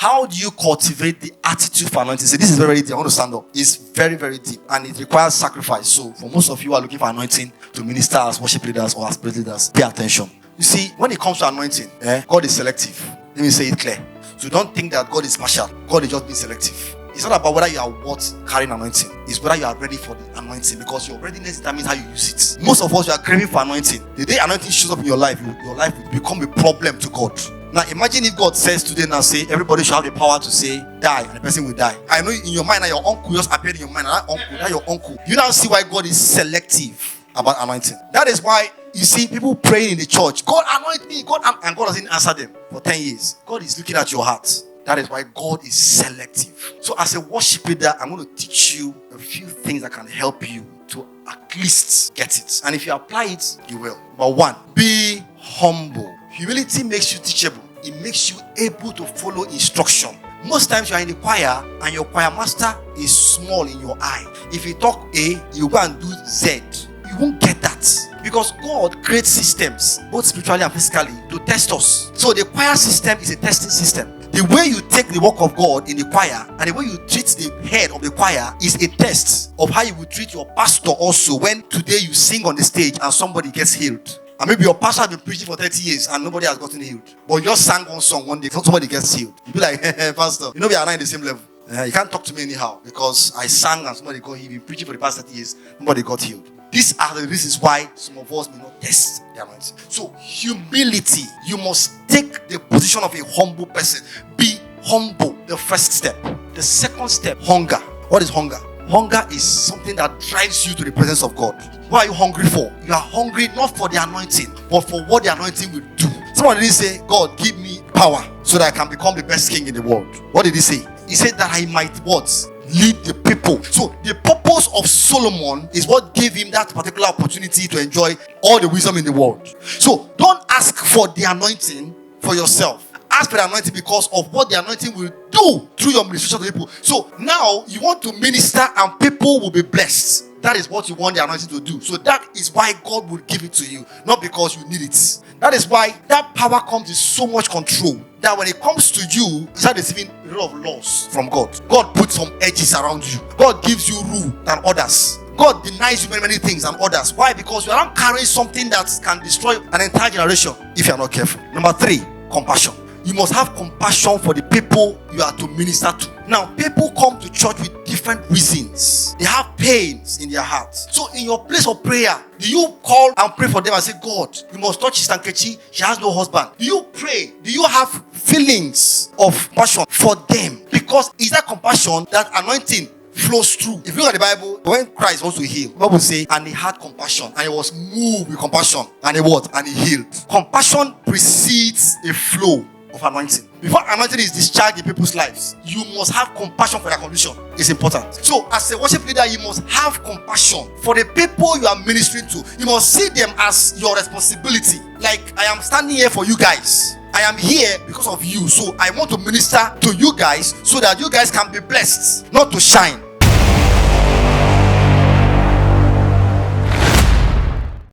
How do you cultivate the attitude for anointing? So this is very, very deep. I want to stand up. It's very, very deep and it requires sacrifice. So for most of you who are looking for anointing to minister as worship leaders or as spirit leaders, pay attention. You see, when it comes to anointing, God is selective. Let me say it clear. So don't think that God is partial. God is just being selective. It's not about whether you are worth carrying anointing. It's whether you are ready for the anointing, because your readiness determines how you use it. Most of us, we are craving for anointing. The day anointing shows up in your life will become a problem to God. Now imagine if God says today, now say everybody should have the power to say die, and the person will die. I know in your mind that your uncle just appeared in your mind, and that your uncle. You now see why God is selective about anointing. That is why you see people praying in the church, God anoint me, and God doesn't answer them for 10 years. God is looking at your heart. That is why God is selective. So as a worship leader, I'm going to teach you a few things that can help you to at least get it. And if you apply it, you will. But 1, be humble. Humility makes you teachable. It makes you able to follow instruction. Most times you are in the choir and your choir master is small in your eye. If you talk A, you go and do Z. You won't get that. Because God creates systems, both spiritually and physically, to test us. So the choir system is a testing system. The way you take the work of God in the choir and the way you treat the head of the choir is a test of how you will treat your pastor also when today you sing on the stage and somebody gets healed. And maybe your pastor has been preaching for 30 years and nobody has gotten healed. But you just sang one song one day, somebody gets healed. You'll be like, hey, pastor, you know we are not in the same level. You can't talk to me anyhow because I sang and somebody got healed. You've been preaching for the past 30 years, nobody got healed. These are the reasons why some of us may not test the anointing. So, humility. You must take the position of a humble person. Be humble. The first step. The second step, hunger. What is hunger? Hunger is something that drives you to the presence of God. What are you hungry for? You are hungry not for the anointing, but for what the anointing will do. Somebody didn't say, God, give me power so that I can become the best king in the world. What did he say? He said that I might what? Lead the people. So the purpose of Solomon is what gave him that particular opportunity to enjoy all the wisdom in the world. So don't ask for the anointing for yourself. Ask for the anointing because of what the anointing will do through your ministration to people. So now you want to minister and people will be blessed. That is what you want the anointing to do. So that is why God will give it to you, not because you need it. That is why that power comes with so much control that when it comes to you, you start receiving a lot of laws from God. God puts some edges around you. God gives you rule than others. God denies you many, many things than others. Why? Because you are not carrying something that can destroy an entire generation if you are not careful. Number 3, compassion. You must have compassion for the people you are to minister to. Now, people come to church with different reasons. They have pains in their hearts. So in your place of prayer, do you call and pray for them and say, God, you must touch Sister Nkechi, she has no husband? Do you pray? Do you have feelings of passion for them? Because it's that compassion, that anointing flows through. If you look at the Bible, when Christ wants to heal, the Bible says, and he had compassion, and he was moved with compassion, and he what? And he healed. Compassion precedes a flow of anointing. Before anointing is discharged in people's lives, you must have compassion for their condition. It's important. So as a worship leader, you must have compassion for the people you are ministering to. You must see them as your responsibility. Like, I am standing here for you guys. I am here because of you. So I want to minister to you guys so that you guys can be blessed, not to shine.